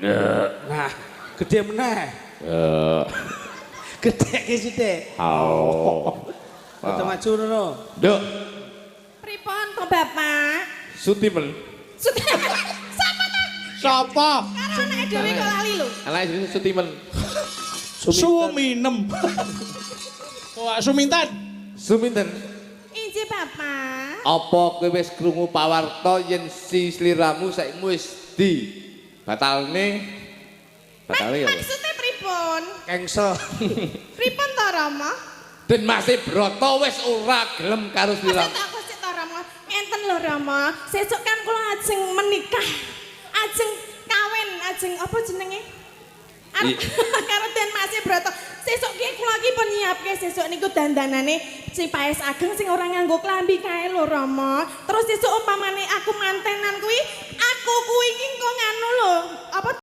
Nah, gede meneh. Gede ki sithik. Foto maju ngono. Nduk, Pripun to Bapak? Sutimen. Sapa ta? Sapa? Karo anake dhewe kok lali lho. Alai jenenge Sutimen. Suminem. Wah, Suminten. Suminten. Inji Bapak. Apa kowe wis krungu pawarta yen si sliramu saiki wis batalne ya? Maksudnya pripun? Kengsel. Pripun to Rama? Den Masih Brata wis ora gelem karo sliramu. Aku sik to Rama. Ngenten lho Rama, sesuk kan kula ajeng menikah. Ajeng kawin, ajeng apa jenenge? Karo Den Masih Brata. Sesuk ki kula iki pun nyiapke sesuk niku dandanane si Paes Ageng sing ora nganggo klambi kae lho Rama. Terus sesuk umpamane aku mantenan kuwi, aku kuwi iki engko nganu lho, apa